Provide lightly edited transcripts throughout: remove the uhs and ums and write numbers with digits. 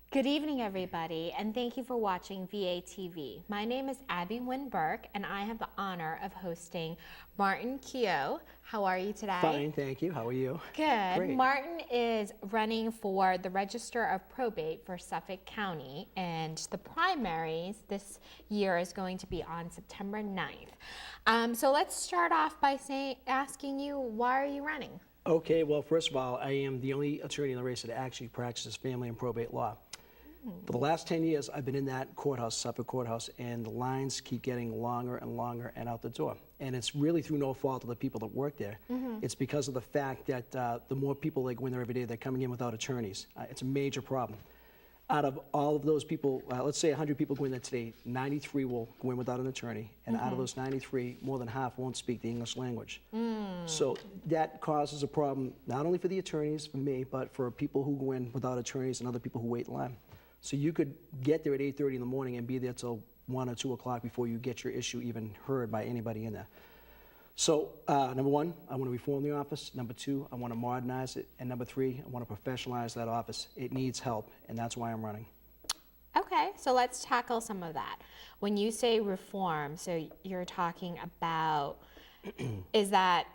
Good evening, everybody, and thank you for watching VATV. My name is Abby Wynn Burke, and I have the honor of hosting Martin Keogh. How are you today? Fine, thank you. How are you? Good. Great. Martin is running for the Register of Probate for Suffolk County, and the primaries this year is going to be on September 9th. So let's start off by asking you, why are you running? Okay, well, first of all, I am the only attorney in the race that actually practices family and probate law. For the last 10 years, I've been in that courthouse, Suffolk courthouse, and the lines keep getting longer and longer and out the door. And it's really through no fault of the people that work there. It's because of the fact that the more people that go in there every day, they're coming in without attorneys. It's a major problem. Out of all of those people, let's say 100 people go in there today, 93 will go in without an attorney. And out of those 93, more than half won't speak the English language. So that causes a problem, not only for the attorneys, for me, but for people who go in without attorneys and other people who wait in line. So you could get there at 8:30 in the morning and be there till 1 or 2 o'clock before you get your issue even heard by anybody in there. So number one, I want to reform the office. Number two, I want to modernize it. And number three, I want to professionalize that office. It needs help, and that's why I'm running. Okay, so let's tackle some of that. When you say reform, so you're talking about, is that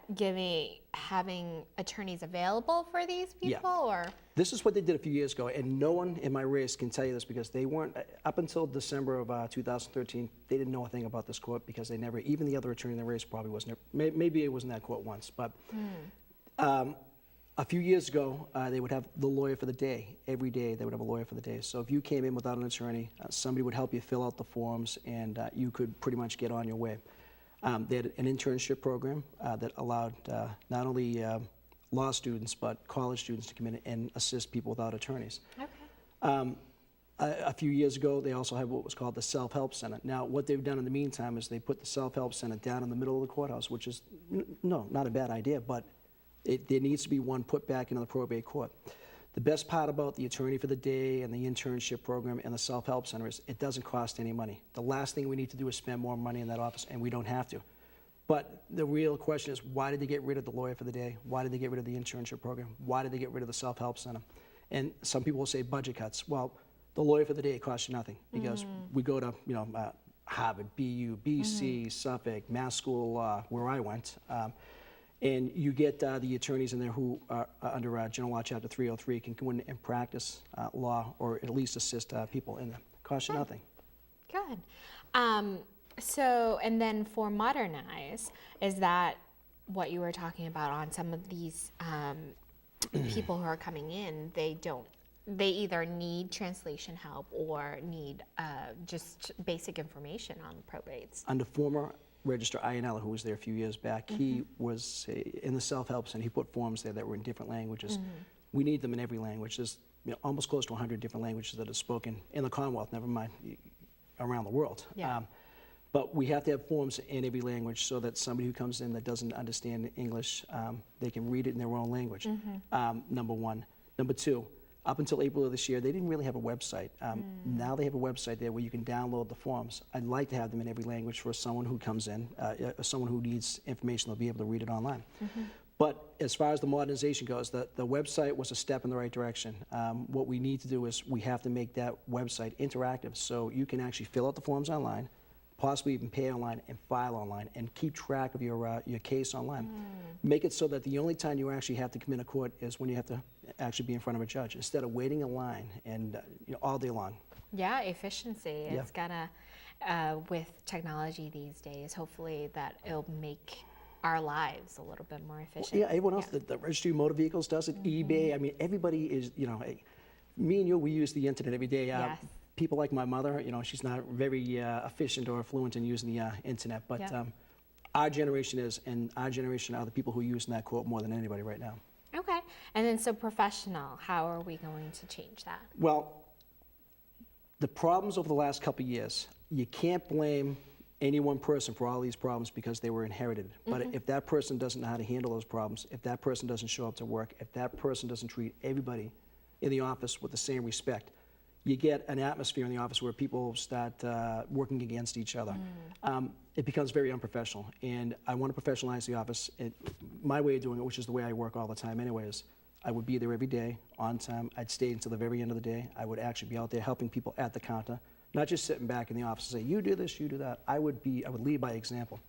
having attorneys available for these people, or? This is what they did a few years ago, and no one in my race can tell you this because they weren't, up until December of 2013, they didn't know a thing about this court because they never, even the other attorney in the race probably wasn't, maybe it was in that court once, but a few years ago, they would have the lawyer for the day. Every day, they would have a lawyer for the day. So if you came in without an attorney, somebody would help you fill out the forms, and you could pretty much get on your way. They had an internship program that allowed not only law students, but college students to come in and assist people without attorneys. Okay. A few years ago, they also had what was called the Self-Help Center. Now, what they've done in the meantime is they put the Self-Help Center down in the middle of the courthouse, which is, not a bad idea, but there needs to be one put back into the probate court. The best part about the attorney for the day and the internship program and the self-help center is it doesn't cost any money. The last thing we need to do is spend more money in that office, and we don't have to. But the real question is, why did they get rid of the lawyer for the day? Why did they get rid of the internship program? Why did they get rid of the self-help center? And some people will say budget cuts. Well, the lawyer for the day costs you nothing because we go to Harvard, BU, BC, Suffolk, Mass School of Law, where I went. And you get the attorneys in there who are under General Law Chapter 303 can go in and practice law or at least assist people in there. Costs you nothing. Good. So, and then for modernize, is that what you were talking about on some of these people who are coming in? They either need translation help or need just basic information on probates. Under former Register Ionella, who was there a few years back, he was in the self-help center. He put forms there that were in different languages. We need them in every language. There's almost close to 100 different languages that are spoken in the Commonwealth, never mind around the world. Yeah. But we have to have forms in every language so that somebody who comes in that doesn't understand English, they can read it in their own language, number one. Number two, up until April of this year, they didn't really have a website. Now they have a website there where you can download the forms. I'd like to have them in every language for someone who comes in, someone who needs information, they'll be able to read it online. But as far as the modernization goes, the website was a step in the right direction. What we need to do is we have to make that website interactive so you can actually fill out the forms online, possibly even pay online and file online and keep track of your case online. Make it so that the only time you actually have to come into court is when you have to actually be in front of a judge instead of waiting in line and all day long. Yeah, efficiency. It's gonna, with technology these days, hopefully that it'll make our lives a little bit more efficient. Yeah, everyone else, the Registry of Motor Vehicles does it, eBay, I mean, everybody is, me and you, we use the internet every day. Yes. People like my mother, she's not very efficient or fluent in using the internet, but our generation is, and our generation are the people who are using that quote more than anybody right now. Okay, and then so professional, how are we going to change that? Well, the problems over the last couple of years, you can't blame any one person for all these problems because they were inherited. But if that person doesn't know how to handle those problems, if that person doesn't show up to work, if that person doesn't treat everybody in the office with the same respect, you get an atmosphere in the office where people start working against each other. It becomes very unprofessional, and I want to professionalize the office. My way of doing it, which is the way I work all the time anyway, is I would be there every day, on time. I'd stay until the very end of the day. I would actually be out there helping people at the counter, not just sitting back in the office and say, you do this, you do that. I would lead by example.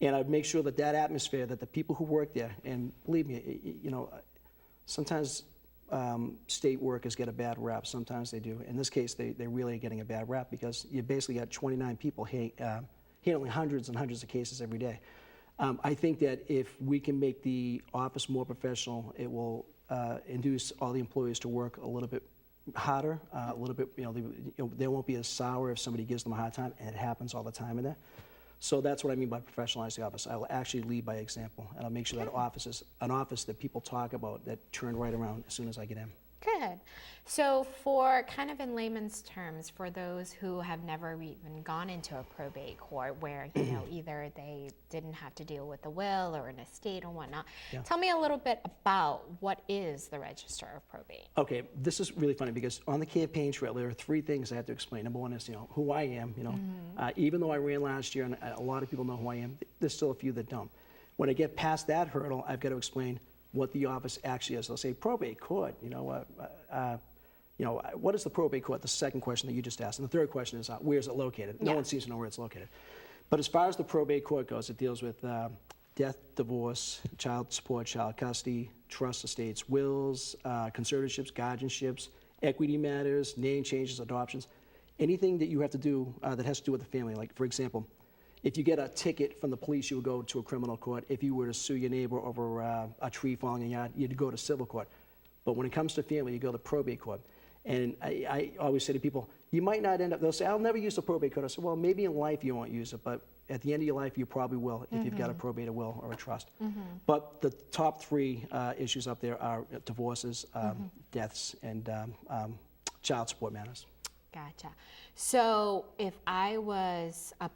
And I'd make sure that that atmosphere, that the people who work there, and believe me, you know, sometimes state workers get a bad rap. Sometimes they do. In this case, they really are getting a bad rap because you basically got 29 people handling hundreds and hundreds of cases every day. I think that if we can make the office more professional, it will induce all the employees to work a little bit harder, a little bit, they won't be as sour if somebody gives them a hard time, and it happens all the time in there. So that's what I mean by professionalize the office. I will actually lead by example, and I'll make sure that office is an office that people talk about, that turn right around as soon as I get in. Good. So for kind of in layman's terms, for those who have never even gone into a probate court where, you know, either they didn't have to deal with a will or an estate or whatnot, tell me a little bit about what is the Register of Probate. Okay, this is really funny because on the campaign trail, there are 3 things I have to explain. Number 1 is, who I am, even though I ran last year and a lot of people know who I am, there's still a few that don't. When I get past that hurdle, I've got to explain what the office actually is. They'll say, probate court, what is the probate court? The second question that you just asked. And the third question is, where is it located? No one seems to know where it's located. But as far as the probate court goes, it deals with death, divorce, child support, child custody, trust estates, wills, conservatorships, guardianships, equity matters, name changes, adoptions, anything that you have to do that has to do with the family. Like, for example, if you get a ticket from the police, you would go to a criminal court. If you were to sue your neighbor over a tree falling in your yard, you'd go to civil court. But when it comes to family, you go to probate court. And I always say to people, you might not end up, they'll say, I'll never use the probate court. I say, well, maybe in life you won't use it, but at the end of your life, you probably will if you've got a probate, a will, or a trust. But the top 3 issues up there are divorces, deaths, and child support matters. Gotcha. So if I was a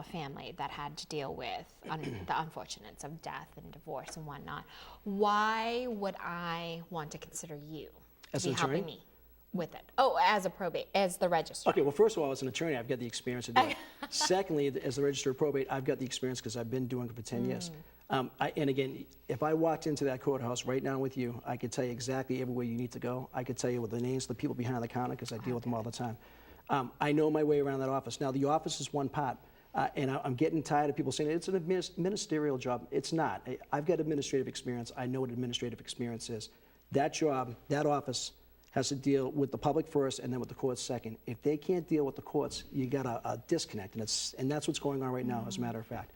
family that had to deal with the unfortunates of death and divorce and whatnot, why would I want to consider you to be helping me with it? Oh, as a probate, as the register. Okay, well, first of all, as an attorney, I've got the experience to do it. Secondly, as the register of probate, I've got the experience because I've been doing it for 10 years. And again, if I walked into that courthouse right now with you, I could tell you exactly everywhere you need to go. I could tell you what the names of the people behind the counter because I deal with them all the time. I know my way around that office. Now, the office is one part, and I'm getting tired of people saying it's an ministerial job. It's not. I've got administrative experience. I know what administrative experience is. That job, that office, has to deal with the public first and then with the courts second. If they can't deal with the courts, you got a disconnect, and that's what's going on right now, as a matter of fact.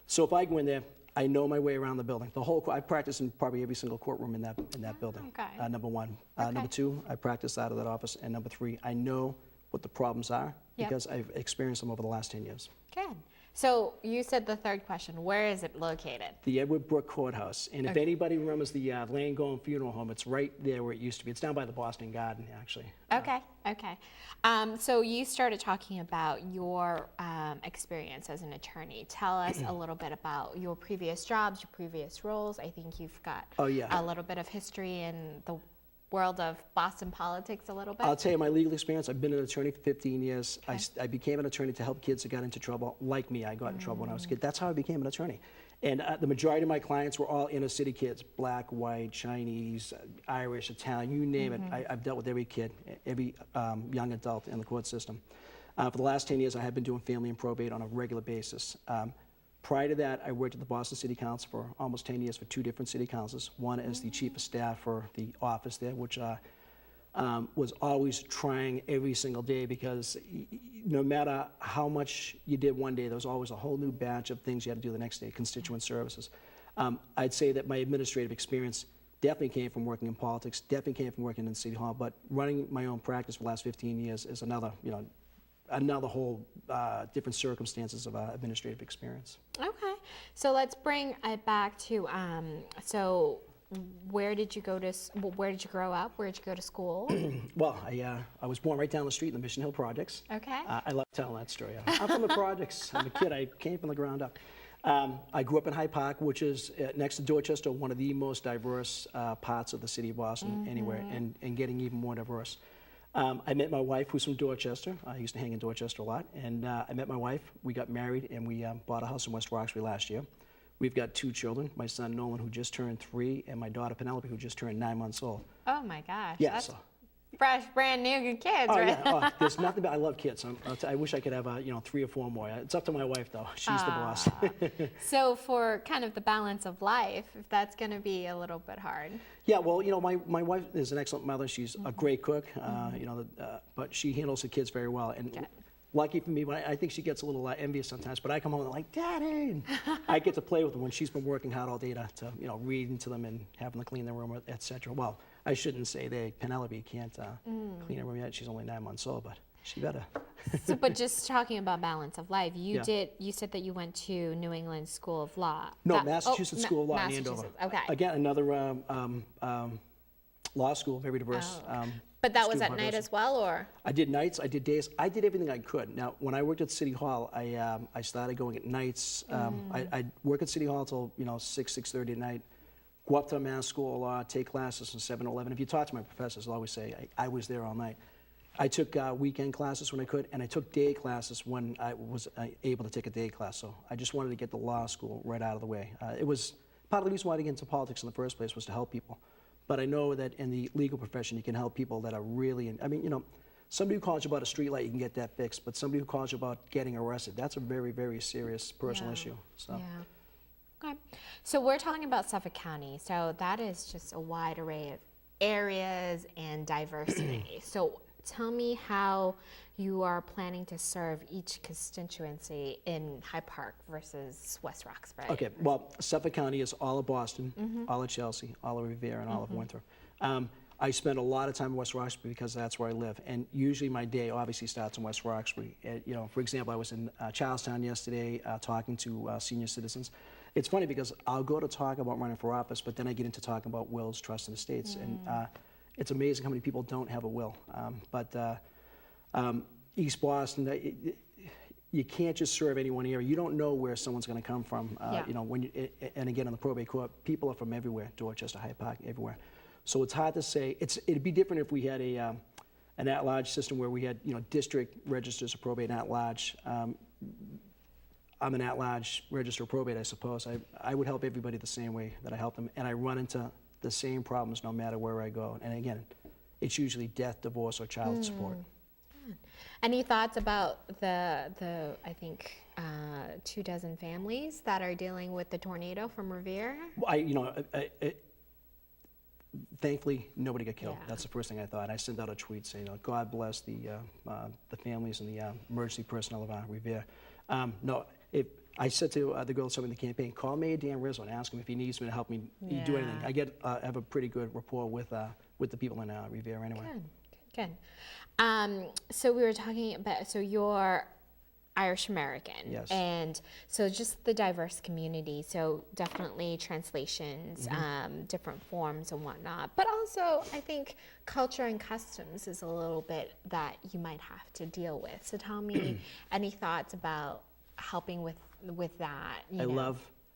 So if I go in there, I know my way around the building. I practice in probably every single courtroom in that building. Okay. Number 1. Number 2, I practice out of that office, and number 3, I know what the problems are because I've experienced them over the last 10 years. Good. So you said the third question, where is it located? The Edward Brook Courthouse. And if anybody remembers the Langone Funeral Home, it's right there where it used to be. It's down by the Boston Garden, actually. Okay. So you started talking about your experience as an attorney. Tell us a little bit about your previous jobs, your previous roles. I think you've got a little bit of history in the world of Boston politics a little bit. I'll tell you my legal experience. I've been an attorney for 15 years. Okay. I became an attorney to help kids that got into trouble. Like me, I got in trouble when I was a kid. That's how I became an attorney. And the majority of my clients were all inner city kids, black, white, Chinese, Irish, Italian, you name it. I've dealt with every kid, every young adult in the court system. For the last 10 years, I have been doing family and probate on a regular basis. Prior to that, I worked at the Boston City Council for almost 10 years for 2 different city councils. One as the chief of staff for the office there, which was always trying every single day because no matter how much you did one day, there was always a whole new batch of things you had to do the next day, constituent services. I'd say that my administrative experience definitely came from working in politics, definitely came from working in City Hall, but running my own practice for the last 15 years is another whole different circumstances of administrative experience. Okay, so let's bring it back to so where did you grow up? Where did you go to school? Well, I was born right down the street in the Mission Hill Projects. Okay. I love telling that story. I'm from the projects. I'm a kid. I came from the ground up. I grew up in Hyde Park, which is next to Dorchester, one of the most diverse parts of the city of Boston anywhere, and getting even more diverse. I met my wife, who's from Dorchester. I used to hang in Dorchester a lot. And I met my wife. We got married, and we bought a house in West Roxbury last year. We've got 2 children, my son Nolan, who just turned 3, and my daughter Penelope, who just turned 9 months old. Oh my gosh. Yeah, That's so. fresh, brand new kids, Oh, right? yeah. Oh, there's nothing but I love kids. I wish I could have, 3 or 4 more. It's up to my wife, though. She's the boss. So for kind of the balance of life, if that's going to be a little bit hard. Yeah, well, my wife is an excellent mother. She's a great cook, but she handles the kids very well. And lucky for me, I think she gets a little envious sometimes, but I come home and like, Daddy! And I get to play with them when she's been working hard all day to reading to them and having to clean their room, etc. Well, I shouldn't say Penelope can't clean her room yet. She's only 9 months old, but she better. So, but just talking about balance of life, you said that you went to New England School of Law. No, Massachusetts School of Law in Andover. Okay. Again, another law school, very diverse. Oh, okay. But that was student at night population. as well, or? I did nights, I did days, I did everything I could. Now, when I worked at City Hall, I started going at nights. I'd work at City Hall till 6:30 at night, go up to Mass School of Law, take classes from 7 to 11. If you talk to my professors, they'll always say I was there all night. I took weekend classes when I could, and I took day classes when I was able to take a day class. So I just wanted to get the law school right out of the way. It was part of the reason why I got into politics in the first place was to help people. But I know that in the legal profession, you can help people that are really, somebody who calls you about a street light, you can get that fixed. But somebody who calls you about getting arrested, that's a very, very serious personal issue. So. Yeah. Okay. So we're talking about Suffolk County. So that is just a wide array of areas and diversity. So tell me how you are planning to serve each constituency in Hyde Park versus West Roxbury. Okay, well, Suffolk County is all of Boston, all of Chelsea, all of Revere, and all of Winthrop. I spend a lot of time in West Roxbury because that's where I live, and usually my day obviously starts in West Roxbury. For example, I was in Charlestown yesterday talking to senior citizens. It's funny because I'll go to talk about running for office, but then I get into talking about wills, trusts, and estates, and it's amazing how many people don't have a will. East Boston, you can't just serve any one area. You don't know where someone's going to come from. And again, in the probate court, people are from everywhere, Dorchester, Hyde Park, everywhere. So it's hard to say. It'd be different if we had an at-large system where we had district registers of probate at-large. I'm an at-large register of probate, I suppose. I would help everybody the same way that I help them, and I run into the same problems no matter where I go. And again, it's usually death, divorce, or child support. Any thoughts about the I think 24 families that are dealing with the tornado from Revere? Thankfully, nobody got killed. Yeah. That's the first thing I thought. I sent out a tweet saying, God bless the families and the emergency personnel of Revere. I said to the girl something in the campaign, call Mayor Dan Rizzo and ask him if he needs me to help me do anything. I have a pretty good rapport with the people in Revere anyway. Good. So we were talking about, so you're Irish American. Yes. And so just the diverse community. So definitely translations, different forms and whatnot. But also, I think culture and customs is a little bit that you might have to deal with. So tell me any thoughts about helping with that.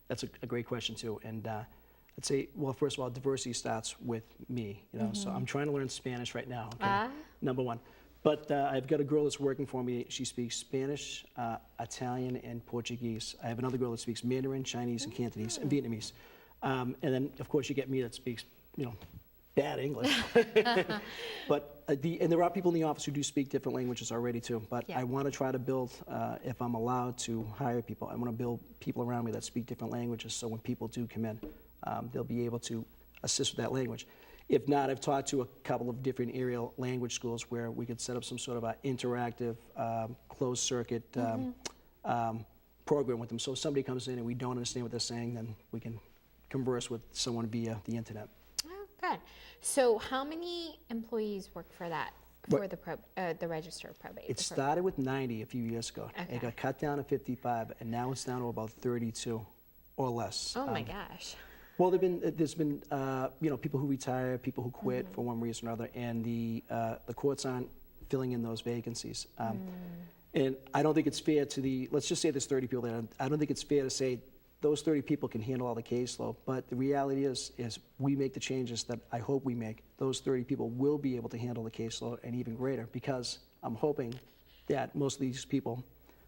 That's a great question too. And I'd say, well, first of all, diversity starts with me, so I'm trying to learn Spanish right now, okay? Number one. But I've got a girl that's working for me. She speaks Spanish, Italian, and Portuguese. I have another girl that speaks Mandarin, Chinese, and Cantonese, and Vietnamese. And then, of course, you get me that speaks, bad English. But and there are people in the office who do speak different languages already too. But I want to try to build, if I'm allowed to hire people, I want to build people around me that speak different languages. So when people do come in, they'll be able to assist with that language. If not, I've talked to a couple of different area language schools where we could set up some sort of an interactive, closed circuit program with them. So if somebody comes in and we don't understand what they're saying, then we can converse with someone via the internet. Oh, good. So how many employees work for that, for the Register of Probate? It started with 90 a few years ago. Okay. It got cut down to 55, and now it's down to about 32 or less. Oh my gosh. Well, there's been people who retire, people who quit for one reason or another, and the courts aren't filling in those vacancies. And I don't think it's fair to let's just say there's 30 people there. I don't think it's fair to say those 30 people can handle all the caseload, but the reality is we make the changes that I hope we make. Those 30 people will be able to handle the caseload and even greater, because I'm hoping that most of these people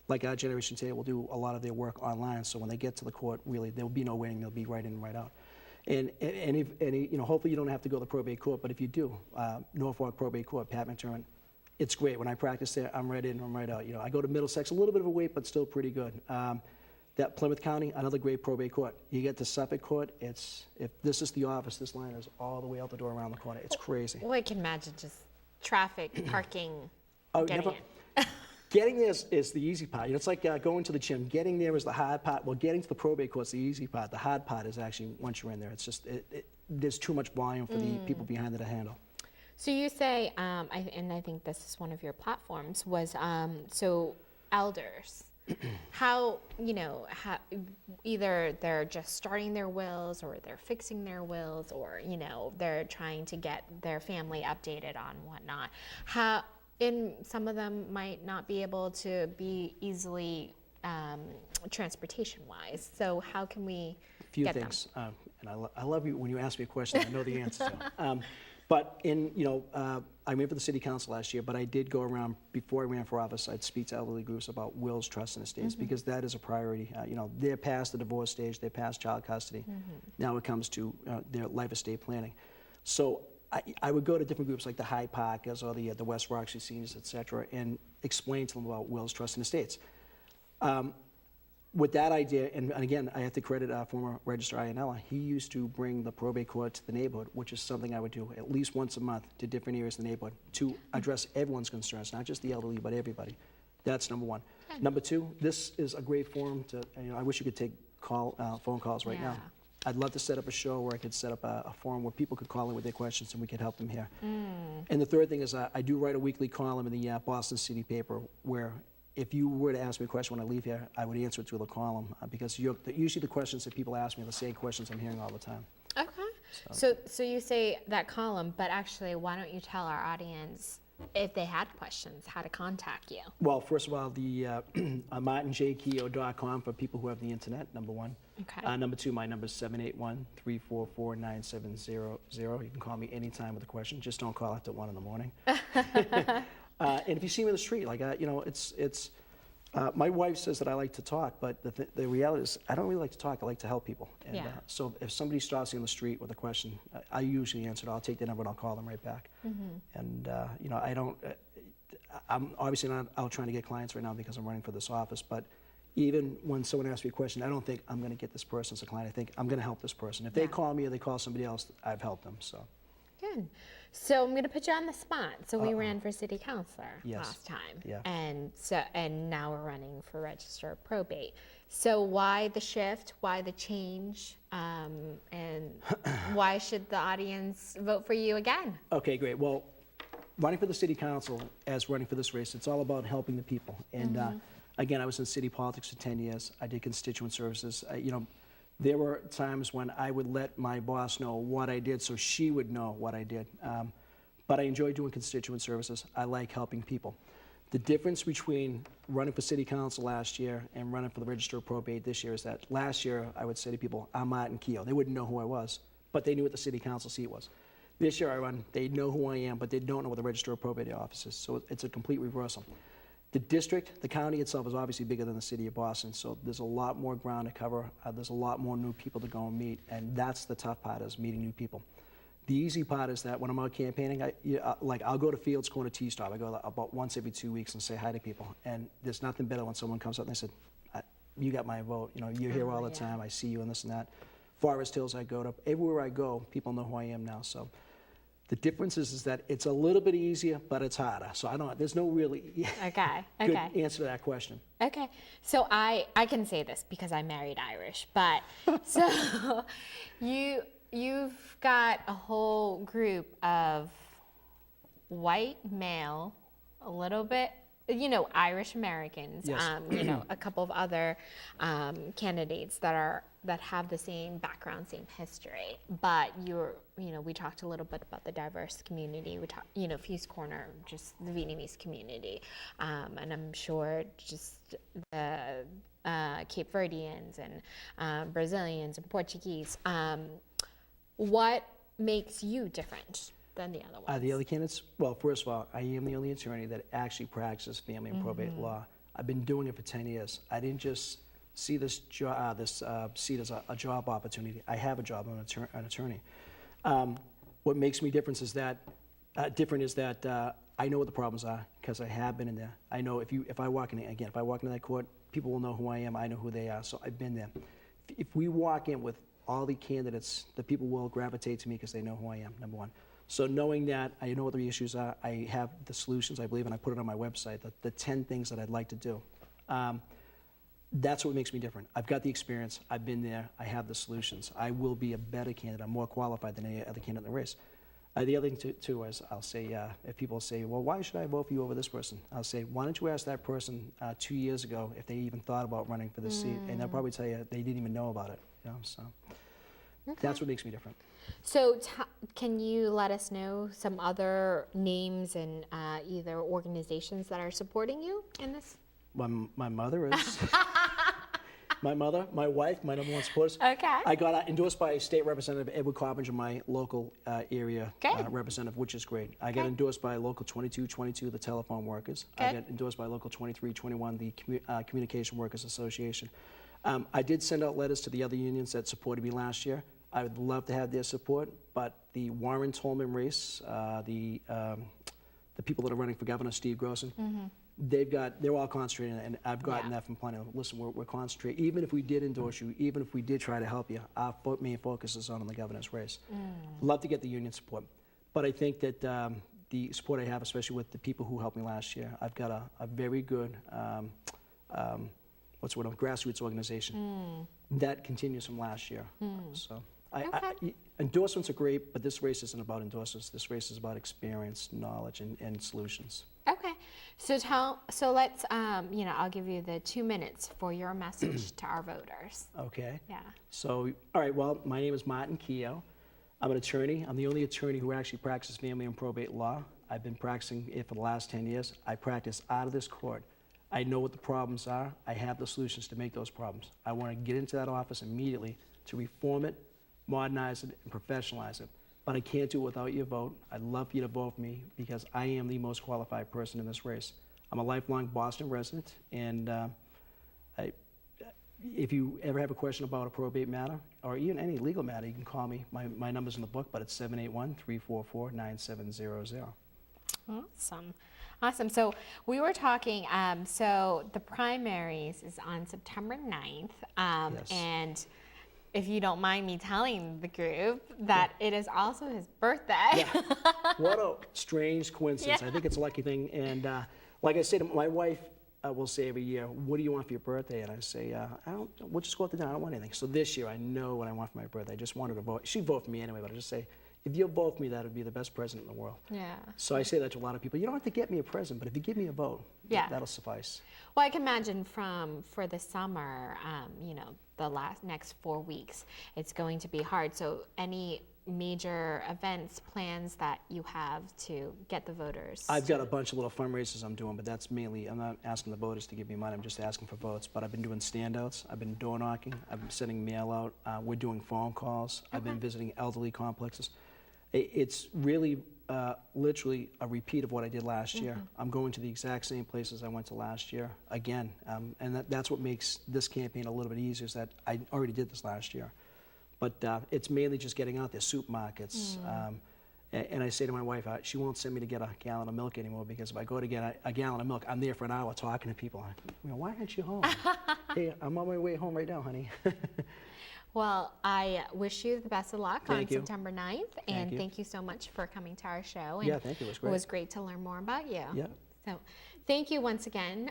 like our generation today will do a lot of their work online, so when they get to the court, really, there will be no waiting, they'll be right in and right out. And hopefully you don't have to go to the probate court, but if you do, Norfolk Probate Court, Pat McTurnan, it's great. When I practice there, I'm right in, I'm right out. I go to Middlesex, a little bit of a wait, but still pretty good. That Plymouth County, another great probate court. You get to Suffolk Court, if this is the office, this line is all the way out the door around the corner. It's crazy. Well, I can imagine just traffic, parking, getting in. Getting there is the easy part. It's like going to the gym. Getting there is the hard part. Well, getting to the probate court is the easy part. The hard part is actually once you're in there. It's just, there's too much volume for the people behind it to handle. So you say, and I think this is one of your platforms, was so elders. How, either they're just starting their wills or they're fixing their wills or, they're trying to get their family updated on whatnot. And some of them might not be able to be easily transportation-wise. So how can we get them? Few things, and I love you when you ask me a question, I know the answer to. But I ran for the city council last year, but I did go around, before I ran for office, I'd speak to elderly groups about wills, trusts, and estates, because that is a priority. They're past the divorce stage, they're past child custody. Now it comes to their life estate planning. So I would go to different groups like the Hyde Parkers or the West Roxbury Seniors, et cetera, and explain to them about wills, trusts, and estates. With that idea, and again, I have to credit our former Registrar Iannella, he used to bring the probate court to the neighborhood, which is something I would do at least once a month to different areas of the neighborhood to address everyone's concerns, not just the elderly, but everybody. That's number one. Number two, this is a great forum to, I wish you could take phone calls right now. I'd love to set up a show where I could set up a forum where people could call in with their questions and we could help them here. And the third thing is I do write a weekly column in the Boston City paper where if you were to ask me a question when I leave here, I would answer it through the column because usually the questions that people ask me are the same questions I'm hearing all the time. Okay. So you say that column, but actually, why don't you tell our audience if they had questions, how to contact you? Well, first of all, the martinjkeogh.com for people who have the internet, number one. Okay. Number two, my number is 781-344-9700. You can call me anytime with a question. Just don't call after 1 in the morning. And if you see me in the street, like, my wife says that I like to talk, but the reality is I don't really like to talk. I like to help people. And so if somebody stops me in the street with a question, I usually answer it. I'll take their number and I'll call them right back. And, I'm obviously not out trying to get clients right now because I'm running for this office, but even when someone asks me a question, I don't think I'm going to get this person as a client. I think I'm going to help this person. If they call me or they call somebody else, I've helped them. So. Good. So I'm going to put you on the spot. So we ran for city councilor last time, and now we're running for register of probate. So why the shift? Why the change? And why should the audience vote for you again? Okay, great. Well, running for the city council, as running for this race, it's all about helping the people. And again, I was in city politics for 10 years. I did constituent services. There were times when I would let my boss know what I did so she would know what I did. But I enjoy doing constituent services. I like helping people. The difference between running for city council last year and running for the register of probate this year is that last year I would say to people, I'm Martin Keogh. They wouldn't know who I was, but they knew what the city council seat was. This year I run, they know who I am, but they don't know what the register of probate office is. So it's a complete reversal. The district, the county itself is obviously bigger than the city of Boston, so there's a lot more ground to cover. There's a lot more new people to go and meet, and that's the tough part, is meeting new people. The easy part is that when I'm out campaigning, I'll go to Fields Corner Tea Stop. I go about once every 2 weeks and say hi to people, and there's nothing better when someone comes up and they said, you got my vote, you're here all the time, I see you and this and that. Forest Hills I go to, everywhere I go, people know who I am now, so. The difference is that it's a little bit easier, but it's harder. So there's no really good answer to that question. Okay, so I can say this because I married Irish, but so you've got a whole group of white male, a little bit, Irish Americans, a couple of other candidates that have the same background, same history. But we talked a little bit about the diverse community. We talked, Fuse Corner, just the Vietnamese community, and I'm sure just the Cape Verdeans and Brazilians and Portuguese. What makes you different than the other ones? The other candidates? Well, first of all, I am the only attorney that actually practices family and probate law. I've been doing it for 10 years. I didn't just see this seat as a job opportunity. I have a job. I'm an attorney. What makes me different is that I know what the problems are because I have been in there. I know if I walk in that court, people will know who I am. I know who they are. So I've been there. If we walk in with all the candidates, the people will gravitate to me because they know who I am, number one. So knowing that I know what the issues are, I have the solutions, I believe, and I put it on my website, the 10 things that I'd like to do. That's what makes me different. I've got the experience. I've been there. I have the solutions. I will be a better candidate. I'm more qualified than any other candidate in the race. The other thing, too, is I'll say, if people say, well, why should I vote for you over this person? I'll say, why don't you ask that person 2 years ago if they even thought about running for this seat? And they'll probably tell you they didn't even know about it. You know, so that's what makes me different. So can you let us know some other names and either organizations that are supporting you in this? My mother is. My mother, my wife, my number one supporters. Okay. I got endorsed by State Representative Edward Coppinger, my local area representative, which is great. I got endorsed by Local 2222, the telephone workers. I got endorsed by Local 2321, the Communication Workers Association. I did send out letters to the other unions that supported me last year. I would love to have their support, but the Warren-Tolman race, the people that are running for governor, Steve Grossen, they're all concentrating, and I've gotten that from plenty of them. Listen, we're concentrating. Even if we did endorse you, even if we did try to help you, our main focus is on the governor's race. Love to get the union support, but I think that the support I have, especially with the people who helped me last year, I've got a very good grassroots organization that continues from last year. So endorsements are great, but this race isn't about endorsements. This race is about experience, knowledge, and solutions. Okay, so let's I'll give you the 2 minutes for your message to our voters. Okay. Yeah. So, all right. Well, my name is Martin Keogh. I'm an attorney. I'm the only attorney who actually practices family and probate law. I've been practicing it for the last 10 years. I practice out of this court. I know what the problems are. I have the solutions to make those problems. I want to get into that office immediately to reform it, modernize it, and professionalize it. But I can't do it without your vote. I'd love for you to vote for me because I am the most qualified person in this race. I'm a lifelong Boston resident, and if you ever have a question about a probate matter or even any legal matter, you can call me. My number's in the book, but it's 781-344-9700. Awesome. So we were talking, so the primaries is on September 9th, Yes. and if you don't mind me telling the group that it is also his birthday. Yeah. What a strange coincidence. I think it's a lucky thing. And like I said, my wife will say every year, what do you want for your birthday? And I say, we'll just go out to dinner. I don't want anything. So this year, I know what I want for my birthday. I just wanted to vote. She'd vote for me anyway, but I just say, if you vote for me, that would be the best present in the world. Yeah. So I say that to a lot of people. You don't have to get me a present, but if you give me a vote, that'll suffice. Well, I can imagine for the summer, the next 4 weeks, it's going to be hard. So any major events, plans that you have to get the voters? I've got a bunch of little fundraisers I'm doing, but that's mainly, I'm not asking the voters to give me money, I'm just asking for votes. But I've been doing standouts, I've been door knocking, I've been sending mail out, we're doing phone calls, I've been visiting elderly complexes. It's really literally a repeat of what I did last year. I'm going to the exact same places I went to last year again, and that's what makes this campaign a little bit easier, is that I already did this last year. But it's mainly just getting out there, supermarkets. And I say to my wife, she won't send me to get a gallon of milk anymore, because if I go to get a gallon of milk, I'm there for an hour talking to people. Why aren't you home? Hey, I'm on my way home right now, honey. Well, I wish you the best of luck on you. September 9th, and thank you so much for coming to our show. And yeah, thank you. It was great. It was great to learn more about you. Yeah. So, thank you once again.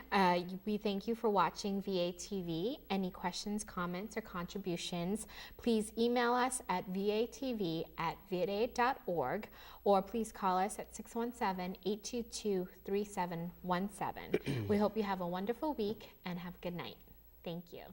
We thank you for watching VATV. Any questions, comments, or contributions, please email us at vatv@va.org, or please call us at 617-822-3717. We hope you have a wonderful week and have a good night. Thank you.